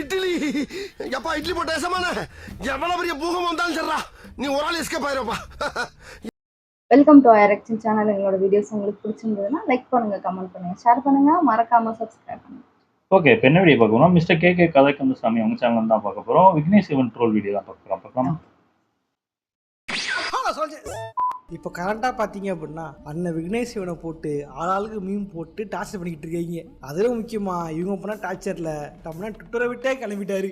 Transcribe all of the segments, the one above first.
இட்லி எப்பா இட்லி போட்ட ஏசமான எவ்வளவு பெரிய பூகம் வந்தாலும் சரிடா நீ ஒரு ஆள் எஸ்கேப் ஆயிருப்பா. வெல்கம் டு ஐரக்ஷன் சேனல். எங்களோட வீடியோஸ் உங்களுக்கு பிடிச்சிருந்ததுன்னா லைக் பண்ணுங்க, கமெண்ட் பண்ணுங்க, ஷேர் பண்ணுங்க, மறக்காம சப்ஸ்கிரைப் பண்ணுங்க. ஓகே, இப்போ என்ன வீடியோ பார்க்க போறோம்? மிஸ்டர் கே கதைக்கந்தசாமி அவங்க சேனல் தான் பார்க்க போறோம். விக்னேஷ் சிவன் ட்ரோல் வீடியோ தான் பார்க்கலாம். இப்போ கரண்டாக பார்த்தீங்க அப்படின்னா அண்ணன் விக்னேஷ் சிவனை போட்டு ஆளாளுக்கு மீன் போட்டு டார்ச்சர் பண்ணிக்கிட்டு இருக்கீங்க. அதிலும் முக்கியமாக இவங்க போனால் டார்ச்சரில் நம்மனா ட்விட்டரை விட்டே கிளம்பிட்டாரு.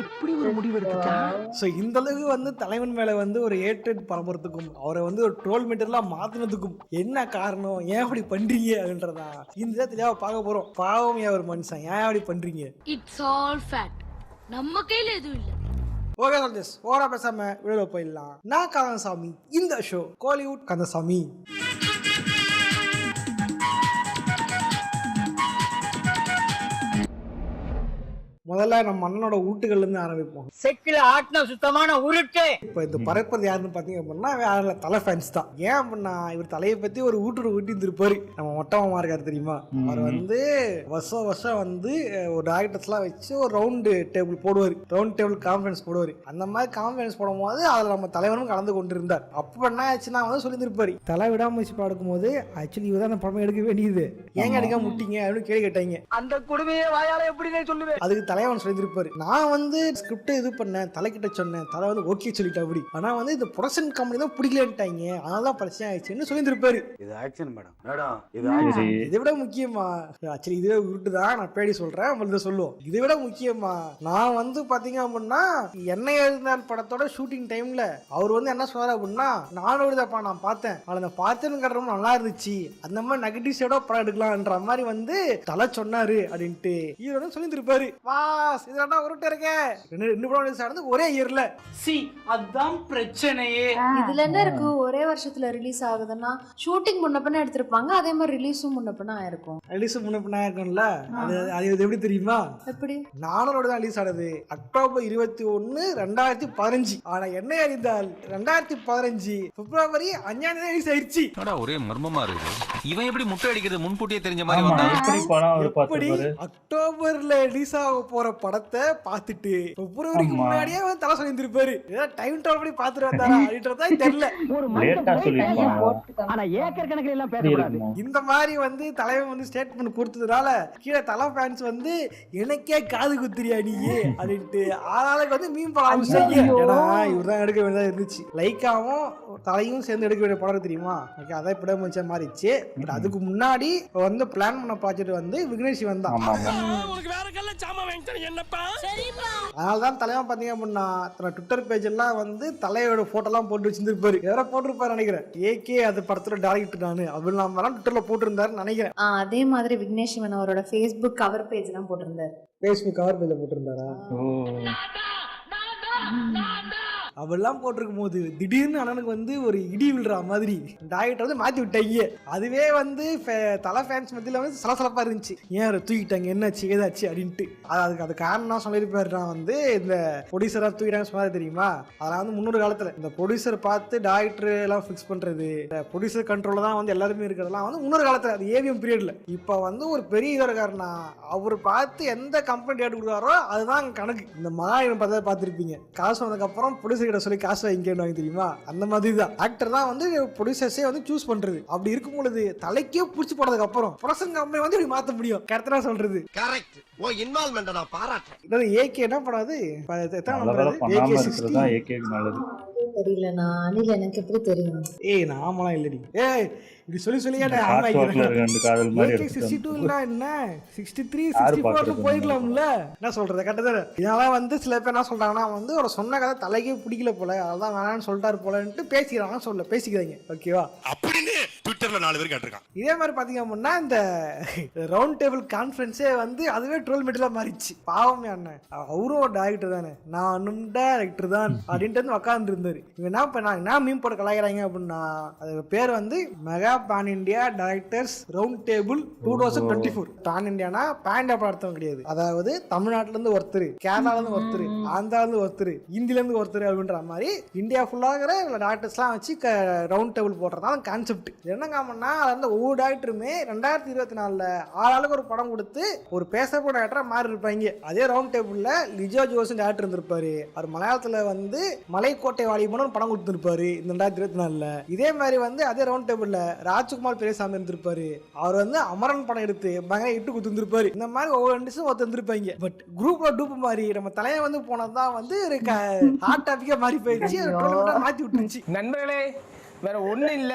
இப்படி ஒரு முடிவு எடுத்துட்டா. ஸோ இந்த அளவுக்கு வந்து தலைவன் மேலே வந்து ஒரு ஏற்றட் பரப்புறதுக்கும் அவரை வந்து ஒரு ட்ரோல் மீட்டர்லாம் மாற்றினதுக்கும் என்ன காரணம், ஏன் அப்படி பண்ணுறீங்க அப்படின்றதா இந்த தெளிவாக பார்க்க போகிறோம். பாவம் ஏன் ஒரு மனுஷன் ஏன் அப்படி பண்ணுறீங்க? It's all fact. நம்ம கையில் எதுவும் இல்லை. ஓகே சோல்ஜர்ஸ், ஓரா பேசாம வீடியோல போயிடலாம். நான் கந்தசாமி, இந்த ஷோ கோலிவுட் கந்தசாமி. முதல்ல நம்ம அண்ணனோட ஊட்டுகள்ல இருந்து ஆரம்பிப்போம். செக்கில ஆட்டின சுத்தமான உருட்டு. இப்போ இந்த பறப்பது யாருன்னு பாத்தீங்க அப்படின்னா வேற தலை ஃபேன்ஸ் தான். ஏன் அப்படின்னா இவர் தலையை பத்தி ஒரு ஊட்டி இருந்திருப்பாரு. நம்ம மொட்டமா இருக்காரு தெரியுமா? அவர் வந்து வருஷம் வந்து ஒரு டாக்டர்ஸ் எல்லாம் வச்சு ஒரு ரவுண்டு டேபிள் போடுவாரு, ரவுண்ட் டேபிள் கான்ஃபரன்ஸ் போடுவாரு. அந்த மாதிரி கான்ஃபரன்ஸ் போடும் போது அதுல நம்ம தலைவரும் கலந்து கொண்டு இருந்தார். அப்ப என்ன ஆச்சுன்னா வந்து சொல்லியிருப்பாரு, தலை விடாமச்சு படம் போது ஆக்சுவலி இவதான் அந்த படம் எடுக்க வேண்டியது, ஏங்க எடுக்க முட்டிங்க அப்படின்னு கேள்வி கேட்டாங்க. அந்த கொடுமையை வாயால எப்படி சொல்லுவேன்? அதுக்கு தலைவன் சொல்லியிருப்பாரு, நான் வந்து ஸ்கிரிப்ட் இது பண்ணேன், தலைக்கிட்ட சொன்னேன், தலை வந்து ஓகே சொல்லிட்டா. அப்படி ஆனா வந்து இந்த ப்ரொடக்ஷன் கம்பெனி தான் பிடிக்கலன்ட்டாங்க, அதனாலதான் பிரச்சனை ஆயிடுச்சுன்னு சொல்லியிருப்பாரு. இது ஆக்ஷன் மேடம், இது ஆக்ஷன். இதை விட முக்கியமா ஆக்சுவலி இதுவே உருட்டுதான், நான் பேடி சொல்றேன் உங்களுக்கு சொல்லுவோம். இதை விட முக்கியமா நான் வந்து பாத்தீங்க அப்படின்னா என்ன எழுதினார் படத்தோட ஷூட்டிங் டைம்ல அவர் வந்து என்ன சொன்னாரு அப்படின்னா, நானும் எழுதப்பா நான் பார்த்தேன், அதை பார்த்தேன்னு ரொம்ப நல்லா இருந்துச்சு, அந்த மாதிரி நெகட்டிவ் சைடோ படம் எடுக்கலாம்ன்ற மாதிரி வந்து தலை சொன்னாரு அப்படின்ட்டு ஹீரோ சொல்லியிருப்பாரு. இதெல்லாம் உருட்டு இருக்கே, ரெண்டு படம் ஒரே இயர்ல. சி அதான் பிரச்சனையே. இதுல என்ன இருக்கு, ஒரே வருஷத்துல ரிலீஸ் ஆகுதுன்னா ஷூட்டிங் முன்னப்பண்ண எடுத்திருப்பாங்க, அதே மாதிரி ரிலீஸும் முன்னப்பண்ணா ஆயிருக்கும். ரிலீஸும் முன்னப்பண்ணா இருக்கும்ல, அது எப்படி தெரியுமா? எப்படி? நானோட தான் ரிலீஸ் ஆனது அக்டோபர் 21, 2015. ஆனா என்ன அறிந்தால் 2015 பிப்ரவரி 5 ரிலீஸ் ஆயிடுச்சு. ஒரே மர்மமா இருக்கு, இவன் எப்படி முட்டை அடிக்கிறது முன்கூட்டியே தெரிஞ்ச மாதிரி வந்தா? எப்படி அக்டோபர்ல ரிலீஸ் ஆக போற படத்தை பார்த்துட்டு பிப்ரவரிக்கு முன்னாடியே வந்து தலை சொல்லியிருந்திருப்பாரு. டைம் டேபிள் படி பார்த்துட்டு வந்தாரா அப்படின்றதா தெரியல. ஆனா ஏக்கர் கணக்கில் எல்லாம் பேசக்கூடாது. இந்த மாதிரி வந்து தலைவன் வந்து ஸ்டேட்மெண்ட் கொடுத்ததுனால கீழே தலை ஃபேன்ஸ் வந்து எனக்கே காது குத்துறியா நீ அப்படின்ட்டு ஆளாளுக்கு வந்து மீன் படம் ஆரம்பிச்சாங்க. ஏன்னா இவர் தான் எடுக்க வேண்டியதா இருந்துச்சு. லைக்காவும் தலையும் சேர்ந்து எடுக்க வேண்டிய படம் தெரியுமா? ஓகே, அதான் இப்படி முடிச்ச மாதிரிச்சு. பட் அதுக்கு முன்னாடி வந்து பிளான் பண்ண ப்ராஜெக்ட் வந்து விக்னேஷ் வந்தான். அதனாலதான் தலைவன் பாத்தீங்க அப்படின்னா ட்விட்டர் பேஜ் எல்லாம் வந்து தலையோட போட்டோ எல்லாம் போட்டு வச்சிருப்பாரு. யாரோ போட்டிருப்பாரு நினைக்கிறேன், ஏகே அது படத்துல டைரக்டர் நானு அப்படிலாம் ட்விட்டர்ல போட்டிருந்தாரு நினைக்கிறேன். அதே மாதிரி விக்னேஷ் சிவன் அவரோட ஃபேஸ்புக் கவர் பேஜ் எல்லாம் போட்டிருந்தாரு. ஃபேஸ்புக் கவர் பேஜ்ல போட்டிருந்தாரா? அவெல்லாம் போட்டிருக்கும் போது திடீர்னு அண்ணனுக்கு வந்து ஒரு இடி விழுற மாதிரி டாக்டர் வந்து மாத்தி விட்டாங்க. அதுவே வந்து தலை ஃபேன்ஸ் மத்தியில வந்து சலசலப்பா இருந்துச்சு. ஏன் அவரை தூக்கிட்டாங்க, என்னாச்சு ஏதாச்சு அப்படின்ட்டு. அது காரணம் சொல்லியிருப்பாரு. நான் வந்து இந்த ப்ரொடியூசரா தூக்கிட்டாங்க சொன்னாரு தெரியுமா? அதெல்லாம் வந்து முன்னொரு காலத்துல இந்த ப்ரொடியூசர் பார்த்து டாக்டர் எல்லாம் ஃபிக்ஸ் பண்றது, ப்ரொடியூசர் கண்ட்ரோல தான் வந்து எல்லாருமே இருக்கிறதெல்லாம் வந்து முன்னொரு காலத்துல, அது ஏவிஎம் பீரியட்ல. இப்ப வந்து ஒரு பெரிய இதோ இருக்காருன்னா அவர் பார்த்து எந்த கம்பெனி டேட் கொடுக்குறாரோ அதுதான் கணக்கு. இந்த மகாயிரம் பார்த்தா பார்த்துருப்பீங்க, காசு வந்ததுக்கு அப்புறம் ப்ரொடியூசர் கிட்ட சொல்லி காசு வாங்கிக்கணும் தெரியுமா? அந்த மாதிரி தான் ஆக்டர் தான் வந்து ப்ரொடியூசர்ஸே வந்து சூஸ் பண்றது. அப்படி இருக்கும் பொழுது தலைக்கே புடிச்சு போனதுக்கு அப்புறம் ப்ரொடக்ஷன் கம்பெனி வந்து இப்படி மாத்த முடியும். கரெக்டா சொல்றது. கரெக்ட். ஓ இன்வால்வ்மென்ட் நான் பாராட்டேன். இது ஏகே என்ன பண்ணாது? தெரியல, நான் அனில் எனக்கு எப்படி தெரியும்? நாமலாம் இல்லடி. இப்படி சொல்லி சொல்லியா என்ன 63 64 போயிடலாம்ல. என்ன சொல்றது கரெக்டா? இதெல்லாம் வந்து சில பேர் என்ன சொல்றாங்கன்னா வந்து ஒரு சொன்ன கதை தலைக்கே பிடிக்கல போல, அதான் வேணான்னு சொல்லிட்டாரு போலன்ட்டு பேசிக்கிறாங்க. சொல்ல பேசிக்கிறாங்க, ஓகேவா? அப்படின்னு ட்விட்டர்ல 4 பேர் கேட்டிருக்காங்க. இதே மாதிரி பாத்தீங்க அப்படின்னா இந்த ரவுண்ட் டேபிள் கான்ஃபரன்ஸே வந்து அதுவே ட்ரோல் மெட்டீரியலா மாறிடுச்சு. பாவமே அண்ணன், அவரும் ஒரு டைரக்டர் தானே, நானும் டைரக்டர் தான் அப்படின்ட்டு வந்து உட்கார்ந்து இருந்தாரு. பண்ணாரு. இவங்க என்ன பண்ணாங்க, என்ன மீம் போட்டு கலாய்க்கிறாங்க அப்படின்னா, அது பேர் வந்து mega pan India directors round table 2024. Pan இண்டியானா பேன் இண்டியா அர்த்தம் கிடையாது. அதாவது தமிழ்நாட்டுல இருந்து ஒருத்தர், கேரளால இருந்து ஒருத்தர், ஆந்திரால இருந்து ஒருத்தர், இந்தியில இருந்து ஒருத்தர் அப்படின்ற மாதிரி இந்தியா ஃபுல்லாகிற டைரக்டர்ஸ்லாம் வச்சு ரவுண்ட் டேபிள் போடுறதான் கான்செப்ட். என்னங்க அப்படின்னா, அது வந்து ஒவ்வொரு டைரக்டருமே 2024 ஆளாளுக்கு ஒரு படம் கொடுத்து ஒரு பேசப்பட டேரக்டரா மாறி இருப்பாங்க. அதே ரவுண்ட் டேபிள்ல லிஜோ ஜோசன் டேரக்டர் இருந்திருப்பாரு. அவர் மலையாளத்துல வந்து மலைக்கோட்டை வாலிபன் ஒரு படம் கொடுத்திருப்பாரு இந்த 2024. இதே மாதிரி வந்து அதே ரவுண்ட் டேபிள்ல ராஜ்குமார் பெரியசாமி இருந்திருப்பாரு. அவர் வந்து அமரன் படம் எடுத்து பயங்கர இட்டு கொடுத்துருப்பாரு. இந்த மாதிரி ஒவ்வொரு ரெண்டுஸும் ஒருத்தர் இருந்திருப்பாங்க. பட் குரூப்ல டூப் மாதிரி நம்ம தலையை வந்து போனதுதான் வந்து ஒரு ஹாட் டாபிக்கா மாறி போயிடுச்சு. மாத்தி விட்டுருச்சு. நண்பர்களே வேற ஒண்ணு இல்ல,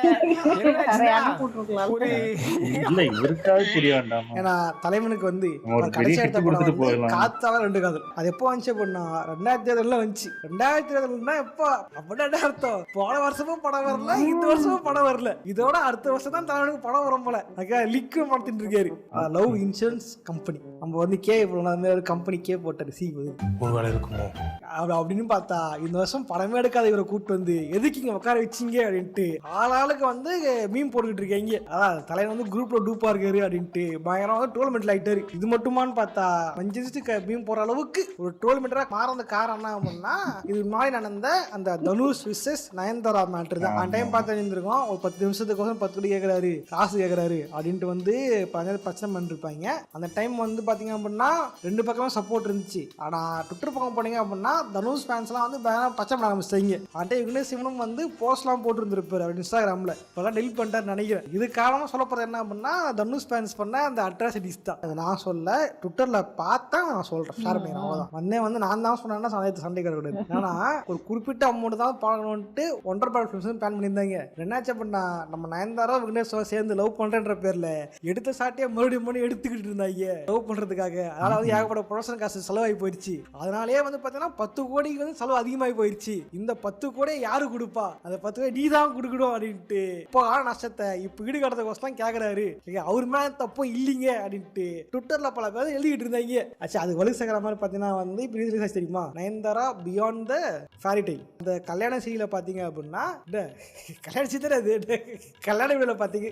இல்ல இவருக்காவது தெரிய வேண்டாமா? ஏன்னா தலைவனுக்கு வந்து ஒரு பெரிய hit கொடுத்துட்டு போயிடலாம். காத்தாவ 2 காதல். அது எப்போ வந்துச்சு அப்படின்னா 2020 வந்துச்சு. 2020 எப்போ அப்படின்னா அர்த்தம் போன வருஷமும் படம் வரல, இந்த வருஷமும் படம் வரல, இதோட அடுத்த வருஷம் தான் தலைவனுக்கு படம் வரும் போல. லிக்கு மாத்திட்டு இருக்காரு. லவ் இன்சூரன்ஸ் கம்பெனி நம்ம வந்து கே ஒரு கம்பெனி கே போட்டாரு. சி ஒரு வேலை இருக்குமோ அப்படின்னு பார்த்தா இந்த வருஷம் படமே எடுக்காத இவரை கூப்பிட்டு வந்து எதுக்கு இங்க உட்கார வச்சிங்க அப்படின்ட்டு ஆளாளுக்கு வந்து மீம் போட்டுக்கிட்டு இருக்கீங்க. அதான் தலைவர் வந்து குரூப்ல டூப்பா இருக்காரு அப்படின்ட்டு பயங்கரமா டோர்னமெண்ட்ல ஆயிட்டாரு. இது மட்டுமான்னு பார்த்தா மஞ்சிச்சு மீம் போற அளவுக்கு ஒரு டோர்னமெண்டரா மாறந்த காரணம் என்ன அப்படின்னா, இது மாதிரி நடந்த அந்த தனுஷ் விசஸ் நயன்தாரா மேட்டர் தான். அந்த டைம் பார்த்து இருந்திருக்கோம். ஒரு 10 நிமிஷத்துக்கு 10 கோடி கேட்கறாரு, காசு கேட்கறாரு அப்படின்ட்டு வந்து பிரச்சனை பண்ணிருப்பாங்க. அந்த டைம் வந்து பாத்தீங்க அப்படின்னா 2 பக்கமும் சப்போர்ட் இருந்துச்சு. ஆனா ட்விட்டர் பக்கம் போனீங்க அப்படின்னா தனுஷ் ஃபேன்ஸ்லாம் வந்து பச்சை பண்ண ஆரம்பிச்சிட்டாங்க. அந்த விக்னேஷ் சிவனும் வந்து போஸ்ட்லாம் போட்டு இருந்திருப்பாரு அவர் இன்ஸ்டாகிராம்ல. இப்பெல்லாம் டெலிட் பண்ணிட்டாரு நினைக்கிறேன். இது காரணம் சொல்லப்படுறது என்ன அப்படின்னா தனுஷ் ஃபேன்ஸ் பண்ண அந்த அட்ராசிட்டிஸ் தான். அது நான் சொல்ல ட்விட்டர்ல பார்த்தா நான் சொல்றேன். ஷேர் பண்ணி அவ்வளவுதான். வந்து நான் தான் சொன்னேன்னா சண்டை கிடையாது. ஏன்னா ஒரு குறிப்பிட்ட அமௌண்ட் தான் பாக்கணும்ட்டு 1.5 ஃபிலிம்ஸ் பிளான் பண்ணியிருந்தாங்க. என்னாச்சு அப்படின்னா நம்ம நயன்தாரா விக்னேஷ் சேர்ந்து லவ் பண்றேன்ற பேர்ல எடுத்த சாட்டியா மறுபடியும் எடுத்துக்கிட்டு இருந்தாங்க லவ் பண்றதுக்காக. அதனால வந்து ஏகப்பட்ட ப்ரொடக்ஷன் காசு செலவாகி போயிடுச்சு. அதனாலேயே வந்து பாத்தீங்கன்னா 10 கோடிக்கு வந்து செலவு அதிகமாகி போயிடுச்சு. இந்த 10 கோடி யாரு கொடுப்பா, அந்த 10 கோடி நீ தான் கொடுக்கணும் அப்படின்ட்டு இப்போ நஷ்டத்தை இப்ப ஈடு கட்டுறதுக்கோசம் கேக்குறாரு. அவர் மேல தப்பும் இல்லைங்க அப்படின்ட்டு ட்விட்டர்ல பல பேர் எழுதிட்டு இருந்தாங்க. ஆச்சு அது வலு சேர்க்கிற மாதிரி பாத்தீங்கன்னா வந்து இப்ப ரிலீஸ் தெரியுமா, Nayanthara beyond the fairy tale. இந்த கல்யாண சீரியல பாத்தீங்க அப்படின்னா கல்யாண சீரியல் அது கல்யாண வீடியோல பாத்தீங்க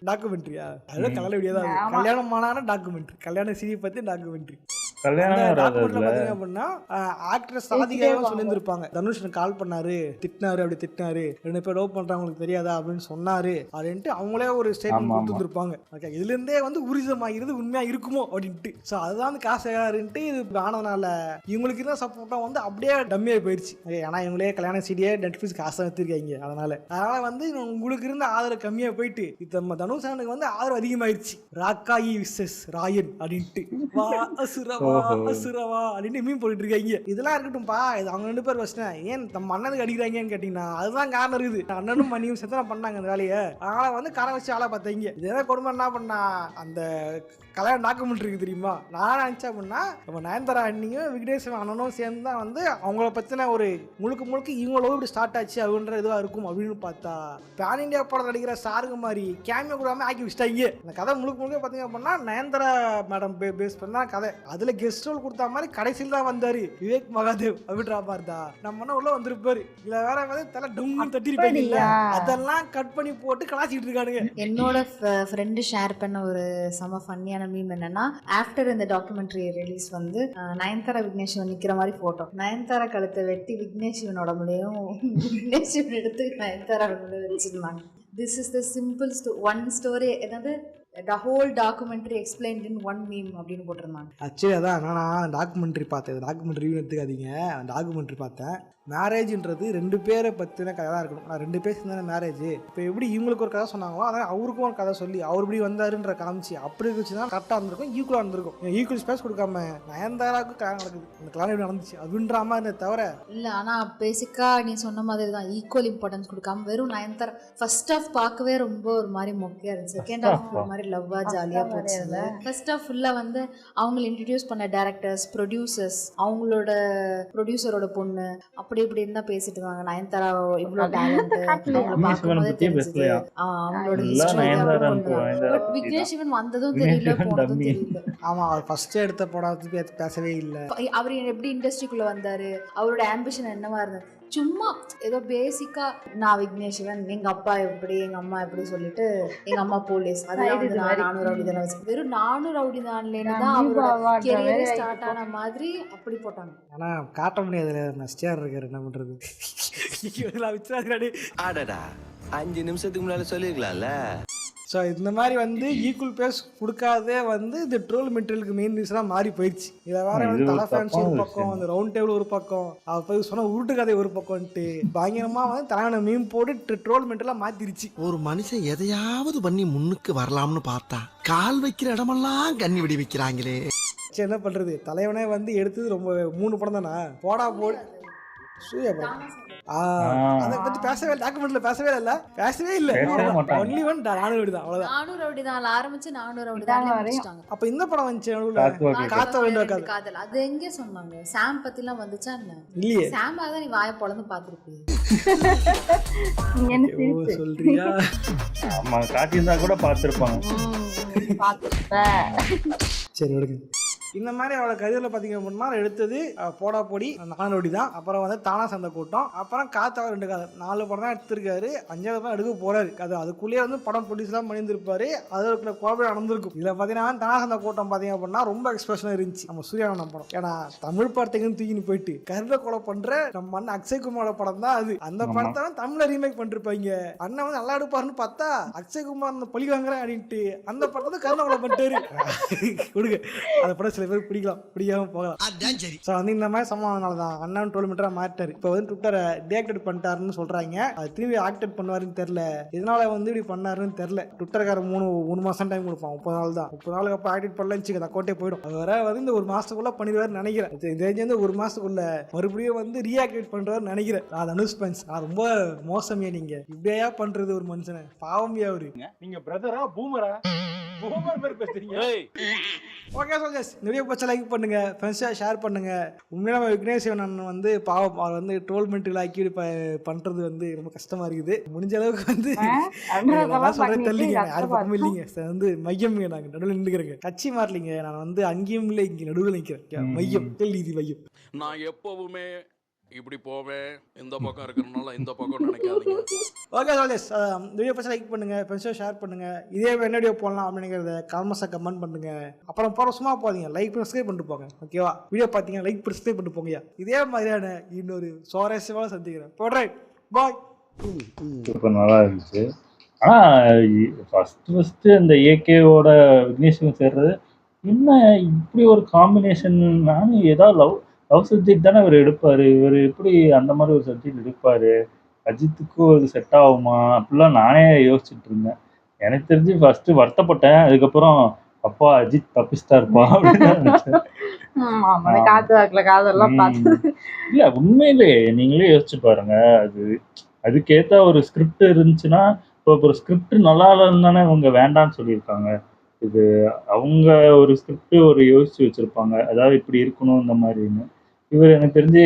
டாக்குமெண்ட்ரியா, அது கல்யாண வீடியோ தான். கல்யாணமான டாக்குமெண்ட்ரி, கல்யாண சீரியல் பத்தி டாக்குமெண்ட்ரி. தனுஷ் கால் பண்ணாரு, திட்டினாரு, அப்படி திட்டினாரு, 2 பேர் லவ் பண்றாங்களுக்கு தெரியாதா அப்படின்னு சொன்னாரு அப்படின்ட்டு அவங்களே ஒரு ஸ்டேட்மெண்ட் கொடுத்துருப்பாங்க. இதுல இருந்தே வந்து ஊரிசமாகிறது உண்மையா இருக்குமோ அப்படின்ட்டு. சோ அதுதான் காசுட்டு இது ஆனதுனால இவங்களுக்கு தான் சப்போர்ட்டா வந்து அப்படியே டம்மியாகி போயிடுச்சு. ஏன்னா இவங்களே கல்யாண சீடியே நெட்ஃபிளிக்ஸ் காசை வச்சிருக்காங்க. அதனால வந்து உங்களுக்கு இருந்த ஆதரவு கம்மியா போயிட்டு இப்ப நம்ம தனுஷனுக்கு வந்து ஆதரவு அதிகமாயிருச்சு. ராக்காயி விசஸ் ராயன் அப்படின்ட்டு அப்படின்னு மீன் போட்டுட்டு இருக்காங்க. இதெல்லாம் இருக்கட்டும்பா, இது அவங்க 2 பேர் வச்சுட்டேன். ஏன் நம்ம அண்ணனுக்கு அடிக்கிறாங்கன்னு கேட்டீங்கன்னா அதுதான் காரணம் இருக்குது. அண்ணனும் மணியும் சேர்த்து பண்ணாங்க அந்த வேலையை. அதனால வந்து காரை வச்சு ஆளா பார்த்தாங்க. இதே கொடுமை என்ன பண்ணா அந்த கல்யாணம் டாக்குமெண்ட் இருக்கு தெரியுமா, நான் நினைச்சேன் அப்படின்னா நம்ம நயன்தாரா அண்ணியும் விக்னேஷ் அண்ணனும் சேர்ந்து தான் வந்து அவங்கள பத்தின ஒரு முழுக்க இவங்களோ இப்படி ஸ்டார்ட் ஆச்சு அப்படின்ற இதுவா இருக்கும் அப்படின்னு பார்த்தா பேன் இண்டியா படம் நடிக்கிற சாருங்க மாதிரி கேமியோ கூடாம ஆக்கி வச்சிட்டாங்க. அந்த கதை முழுக்க பாத்தீங்க அப்படின்னா நயன்தாரா மேடம் பேஸ் பண்ணா கதை. அதுல கெஸ்ட் ரோல் கொடுத்த மாதிரி கடைசியில் தான் வந்தாரு விவேக் மகாதேவ் அப்படின்ற மாதிரி தான். நம்ம உள்ள வந்திருப்பாரு. இல்ல வேற வந்து தலை டவுன் தட்டிருப்பாங்க. அதெல்லாம் கட் பண்ணி போட்டு கலாச்சிட்டு இருக்கானுங்க. என்னோட ஃப்ரெண்டு ஷேர் பண்ண ஒரு செம ஃபன்னியான மீம் என்னன்னா, ஆஃப்டர் இந்த டாக்குமெண்ட்ரி ரிலீஸ் வந்து நயன்தாரா விக்னேஷ் சிவன் நிக்கிற மாதிரி போட்டோ, நயன்தாரா கழுத்தை வெட்டி விக்னேஷ் சிவனோட முடியும் விக்னேஷ் சிவன் எடுத்து நயன்தாரா வச்சிருந்தாங்க. This is the simple one story, என்னது the whole documentary explained in one meme அப்படின்னு போட்டிருந்தாங்க. ஆக்சுவலி அதான் நான் டாக்குமெண்ட்ரி பார்த்தேன். டாக்குமெண்ட்ரி ரிவ்யூ எடுத்துக்காதீங்க. டாக்குமெண்ட்ரி பார்த்தேன். மேரேஜ்ன்றது 2 பேரை பற்றின கதை தான் இருக்கணும். 2 பேர் சேர்ந்தான மேரேஜ். இப்போ எப்படி இவங்களுக்கு ஒரு கதை சொன்னாங்களோ அதான் அவருக்கும் ஒரு கதை சொல்லி அவர் இப்படி வந்தாருன்ற காமிச்சு அப்படி வச்சுன்னா கரெக்டாக இருந்திருக்கும், ஈக்குவலாக இருந்திருக்கும். ஈக்குவல் ஸ்பேஸ் கொடுக்காம நயன்தாராவுக்கு கல்யாணம் நடக்குது, அந்த கல்யாணம் எப்படி நடந்துச்சு அப்படின்ற மாதிரி தவிர இல்லை. ஆனால் பேசிக்காக நீ சொன்ன மாதிரி தான் ஈக்குவல் இம்பார்ட்டன்ஸ் கொடுக்காம வெறும் நயன்தாரா ஃபர்ஸ்ட் ஆஃப் பார்க்கவே ரொம்ப ஒரு மாதிரி மொக்கையாக இருந்துச்சு. செகண்ட் ஆஃப் ஒரு மாதிரி லவ்வா ஜாலியாக போச்சு. ஃபர்ஸ்ட் ஆஃப் ஃபுல்லாக வந்து அவங்களை இன்ட்ரடியூஸ் பண்ண டேரக்டர்ஸ், ப்ரொடியூசர்ஸ், அவங்களோட ப்ரொடியூசரோட பொண்ணு அப்படி இப்படின்னு தான் பேசிட்டு இருக்காங்க. நயன்தாரா இவ்வளோ டேலண்ட் அவங்களோட விக்னேஷ் சிவன் வந்ததும் தெரியல, போனதும் தெரியல. ஆமா, அவர் ஃபர்ஸ்ட் எடுத்த படத்துக்கு பேசவே இல்லை. அவர் எப்படி இண்டஸ்ட்ரிக்குள்ள வந்தாரு, அவரோட ஆம்பிஷன் என்னவா இருந்தது சும்மா ஏதோ பேசிக்கா நான் விக்னேஸ்வரன், எங்க அப்பா எப்படி எங்க அம்மா எப்படி சொல்லிட்டு எங்க அம்மா போலீஸ், அதெல்லாம் வந்து நான் 400 ரவுடி தானே வச்சு வெறும் 400 ரவுடி தான்லேன்னு தான் அவரோட கெரியரே ஸ்டார்ட் ஆன மாதிரி அப்படி போட்டாங்க. ஆனா காட்ட முடியாதுல, நஷ்டியார் இருக்காரு, என்ன பண்றது? ஆடடா 5 நிமிஷத்துக்கு முன்னால சொல்லிருக்கலாம்ல. ஸோ இந்த மாதிரி வந்து ஈக்குவல் பேஸ் கொடுக்காதே வந்து இந்த ட்ரோல் மெட்டீரியலுக்கு மெயின் ரீசனாக மாறி போயிடுச்சு. இதை வேற வந்து தலை ஃபேன்ஸ் ஒரு பக்கம், அந்த ரவுண்ட் டேபிள் ஒரு பக்கம், அவ போய் சொன்ன உருட்டு கதை ஒரு பக்கம்ட்டு பயங்கரமா வந்து தலைவனை மீம் போட்டு ட்ரோல் மெட்டீரியலாக மாத்திருச்சு. ஒரு மனுஷன் எதையாவது பண்ணி முன்னுக்கு வரலாம்னு பார்த்தா கால் வைக்கிற இடமெல்லாம் கண்ணி வெடி வைக்கிறாங்களே. சரி என்ன பண்றது, தலைவனே வந்து எடுத்தது ரொம்ப 3 படம் தானா, போடா போடு சூர்யா படம். அதை பத்தி பேசவே இல்லை, டாக்குமெண்ட்ல பேசவே இல்லை. ஒன்லி ஒன் 400 ரவுடி தான், அவ்வளவுதான். 400 ரவுடி தான் ஆரம்பிச்சு 400 ரவுடி தான் முடிச்சிட்டாங்க. அப்ப இந்த படம் வந்துச்சு காத்த வேண்டிய காதல், அது எங்க சொன்னாங்க? சாம் பத்திலாம் வந்துச்சா என்ன? இல்லையே. சாம் தான் நீ வாயை பொளந்து பாத்துருப்பீங்க. சொல்றியா? ஆமா, காட்டியிருந்தா கூட பார்த்துருப்பாங்க. சரி விடுங்க. இந்த மாதிரி அவளை கதையில் பார்த்தீங்க அப்படின்னா எடுத்தது போடா பொடி 400 ரவுடி தான், அப்புறம் வந்து தானா சந்தை கூட்டம், அப்புறம் காத்தா 2 கதை, 4 படம் தான் எடுத்திருக்காரு. 5வது படம் எடுக்க போறாரு. அதுக்குள்ளேயே வந்து படம் ப்ரொடியூஸ்லாம் பண்ணியிருந்திருப்பாரு. அதில் இருக்கிற கோபம் நடந்திருக்கும். இதில் பார்த்தீங்கன்னா தானா சந்தை கூட்டம் பார்த்தீங்க அப்படின்னா ரொம்ப எக்ஸ்பிரஷனாக இருந்துச்சு நம்ம சூர்யானந்தம் படம். ஏன்னா தமிழ் படத்தைக்குன்னு தூக்கின்னு போயிட்டு கருத கொலை பண்ற நம்ம அண்ணன் அக்ஷய் குமாரோட படம் தான் அது. அந்த படத்தை வந்து தமிழ்ல ரீமேக் பண்ணிருப்பாங்க. அண்ணன் வந்து நல்லா எடுப்பாருன்னு பார்த்தா அக்ஷய் குமார் அந்த பழி வாங்குறேன் அப்படின்ட்டு அந்த படத்தை கருத கொலை பண்ணிட்டாரு. கொடுங்க அந்த படம் சில பேர் பிடிக்காம போகலாம். ஸோ வந்து இந்த மாதிரி சம்பவம்னால தான் அண்ணன் 12 மீட்டரா மாட்டாரு. இப்போ வந்து ட்விட்டரை டீஆக்டிவேட் பண்ணிட்டாருன்னு சொல்றாங்க. அது திரும்பி ஆக்டிவேட் பண்ணுவாருன்னு தெரியல, இதனால வந்து இப்படி பண்ணாருன்னு தெரியல. ட்விட்டர்கார 3 மாசம் டைம் கொடுப்பான், 30 நாள் தான். 30 நாளுக்கு அப்புறம் ஆக்டிவேட் பண்ணலன்னு வச்சுக்க, அக்கௌண்ட்டே போயிடும். அது வர வந்து இந்த 1 மாசத்துக்குள்ள பண்ணிடுவாருன்னு நினைக்கிறேன். இது வந்து 1 மாசத்துக்குள்ள மறுபடியும் வந்து ரீஆக்டிவேட் பண்றாருன்னு நினைக்கிறேன். அது அனுஸ்பென்ஸ் ரொம்ப மோசமே. நீங்க இப்படியா பண்றது ஒரு மனுஷனை? பாவமியா அவரு. நீங்க பிரதரா பூமரா? பூமர் பேர் பேசுறீங்க. ஓகே சோல்ஜர்ஸ், இந்த வீடியோ பிடிச்சா லைக் பண்ணுங்க, ஃப்ரெண்ட்ஸாக ஷேர் பண்ணுங்க. உண்மையில நம்ம விக்னேஸ்வரன் அண்ணன் வந்து பாவம், அவர் வந்து ட்ரோல் மெட்டீரியல் ஆக்கி பண்றது வந்து ரொம்ப கஷ்டமா இருக்குது. முடிஞ்ச அளவுக்கு வந்து சொல்றது தெரியலீங்க, யாரும் பக்கமும் இல்லைங்க. வந்து மையம் நாங்கள் நடுவில் நின்றுக்கிறேங்க, கட்சி மாறலிங்க. நான் வந்து அங்கேயும் இல்லை, இங்கே நடுவில் நிற்கிறேன். மையம் நீதி மையம். நான் எப்பவுமே இப்படி போவேன், இந்த பக்கம் இருக்கிறனால இந்த பக்கம் நினைக்காதீங்க. ஓகே சோல்ஜர்ஸ், வீடியோ பிடிச்சா லைக் பண்ணுங்க, ஃப்ரெண்ட்ஸாக ஷேர் பண்ணுங்க. இதே என்ன வீடியோ போடலாம் அப்படிங்கிறத காமெண்ட்ஸாக கமெண்ட் பண்ணுங்க. அப்புறம் போகிற சும்மா போதீங்க, லைக் சப்ஸ்கிரைப் பண்ணிட்டு போங்க. ஓகேவா? வீடியோ பார்த்தீங்க லைக் சப்ஸ்கிரைப் பண்ணிட்டு போங்கயா. இதே மாதிரியான இன்னொரு சுவாரஸ்யமாக சந்திக்கிறேன். போடுறேன், பாய். இப்போ நல்லா இருந்துச்சு. ஆனால் ஃபஸ்ட்டு அந்த ஏகேவோட விக்னேஸ்வரன் சேர்றது என்ன இப்படி ஒரு காம்பினேஷன்? நானும் ஏதாவது லவ் சப்ஜெக்ட் தானே இவர் எடுப்பார், இவர் எப்படி அந்த மாதிரி ஒரு சப்ஜெக்ட் எடுப்பார்? அஜித்துக்கும் அது செட் ஆகுமா அப்படிலாம் நானே யோசிச்சுட்டு இருந்தேன். எனக்கு தெரிஞ்சு ஃபர்ஸ்ட் வருத்தப்பட்டேன், அதுக்கப்புறம் அப்பா அஜித் தப்பிச்சிட்டாருப்பா அப்படின்னு. இல்ல உண்மையிலே நீங்களே யோசிச்சு பாருங்க, அதுக்கேற்ற ஒரு ஸ்கிரிப்ட் இருந்துச்சுன்னா, இப்போ ஒரு ஸ்கிரிப்ட் நல்லா இல்லைன்னு தானே அவங்க வேண்டான்னு சொல்லியிருக்காங்க. இது அவங்க ஒரு ஸ்கிரிப்ட் ஒரு யோசிச்சு வச்சிருப்பாங்க, அதாவது இப்படி இருக்கணும் இந்த மாதிரின்னு. இவர் எனக்கு தெரிஞ்சு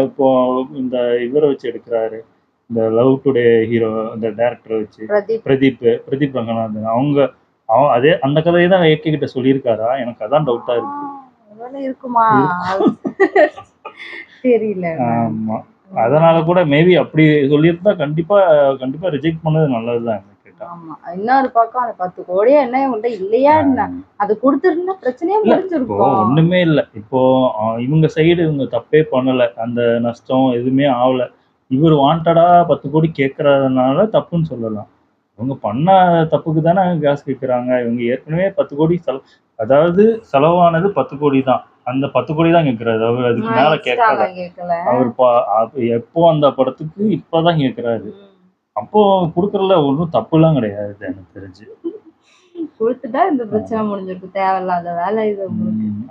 இப்போ இந்த இவரை வச்சு எடுக்கிறாரு, இந்த லவ் டுடே ஹீரோ, இந்த டைரக்டரை வச்சு பிரதீப் ரங்கநாதன். அதே அந்த கதையை தான் ஏகே கிட்ட சொல்லியிருக்காரா? எனக்கு அதான் டவுட்டா இருக்குமா தெரியல. ஆமா, அதனால கூட மேபி அப்படி சொல்லியிருந்தா கண்டிப்பா ரிஜெக்ட் பண்ணது நல்லதுதான். இன்னொரு பக்கம் அந்த 10 கோடியே என்ன உங்கள்ட்ட இல்லையா, அது கொடுத்துருந்தா பிரச்சனையே முடிஞ்சிருக்கும். ஒண்ணுமே இல்லை. இப்போ இவங்க சைடு இவங்க தப்பே பண்ணல, அந்த நஷ்டம் எதுவுமே ஆகல. இவர் வாண்டடா 10 கோடி கேட்கறதுனால தப்புன்னு சொல்லலாம். இவங்க பண்ண தப்புக்கு தானே காசு கேட்குறாங்க. இவங்க ஏற்கனவே 10 கோடி அதாவது செலவானது 10 கோடி தான். அந்த 10 கோடி தான் கேட்கறாரு. அவர் அதுக்கு மேல கேட்கல. அவர் எப்போ அந்த படத்துக்கு இப்பதான் கேட்கறாரு. அப்போ கொடுக்கறதுல ஒன்றும் தப்புலாம் கிடையாது எனக்கு தெரிஞ்சு. கொடுத்துட்டா இந்த பிரச்சனை முடிஞ்சிருக்கு, தேவையில்லாத வேலை இது.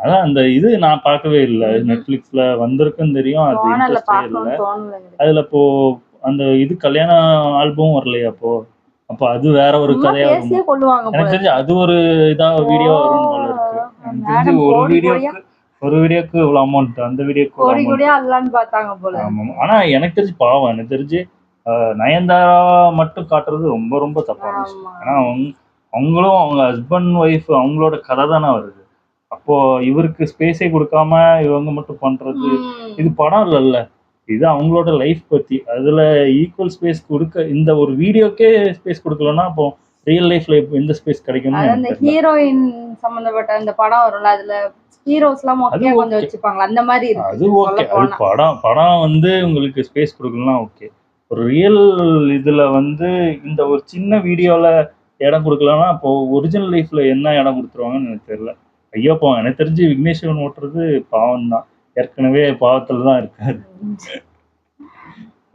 அதான் அந்த இது நான் பார்க்கவே இல்லை, நெட்ஃபிளிக்ஸ்ல வந்திருக்குன்னு தெரியும், அது இன்ட்ரெஸ்டே இல்லை. அதுல இப்போ அந்த இது கல்யாண ஆல்பம் வரலையா? அப்போ அது வேற ஒரு கதையா இருக்கும். எனக்கு தெரிஞ்சு அது ஒரு இதா வீடியோ வரும் போல இருக்கு. எனக்கு தெரிஞ்சு ஒரு வீடியோக்கு இவ்வளவு அமௌண்ட், அந்த வீடியோக்கு. ஆனா எனக்கு தெரிஞ்சு பாவம், எனக்கு தெரிஞ்சு நயன்தாரா மட்டும் காட்டுறது ரொம்ப ரொம்ப தப்பான விஷயம். ஏன்னா அவங்களும் அவங்க ஹஸ்பண்ட் ஒய்ஃப் அவங்களோட கதை தானே வருது. அப்போ இவருக்கு ஸ்பேஸே கொடுக்காம இவங்க மட்டும் பண்றது இது படம் இல்லைல்ல. இது அவங்களோட லைஃப் பத்தி. அதுல ஈக்குவல் ஸ்பேஸ் கொடுக்க இந்த ஒரு வீடியோக்கே ஸ்பேஸ் கொடுக்கலன்னா அப்போ ரியல் லைஃப்ல எந்த ஸ்பேஸ் கிடைக்கும்னு அது எனக்கு அந்த தெரியல. ஹீரோயின் சம்பந்தப்பட்ட அந்த படம் வரும்ல, அதுல ஹீரோஸ் எல்லாம் மொக்கையா அது கொஞ்சம் okay. வச்சுப்பாங்களா, அந்த மாதிரி இருக்கு அது ஓகே. சொல்ல அது போனா. படம் வந்து உங்களுக்கு ஸ்பேஸ் கொடுக்கலாம் ஓகே. ஒரு ரியல் இதுல வந்து இந்த ஒரு சின்ன வீடியோல இடம் கொடுக்கலன்னா அப்போ ஒரிஜினல் லைஃப்ல என்ன இடம் கொடுத்துருவாங்கன்னு எனக்கு தெரியல. ஐயோ பாவம். எனக்கு தெரிஞ்சு விக்னேஸ்வரன் ஓட்டுறது பாவம் தான். ஏற்கனவே பாவத்துல தான் இருக்காரு.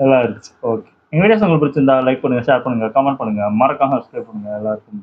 நல்லா இருந்துச்சு. ஓகே. எங்க வீடியோஸ் உங்களுக்கு பிடிச்சிருந்தா லைக் பண்ணுங்க, ஷேர் பண்ணுங்க, கமெண்ட் பண்ணுங்க, மறக்காம சப்ஸ்கிரைப் பண்ணுங்க. எல்லாருக்கும்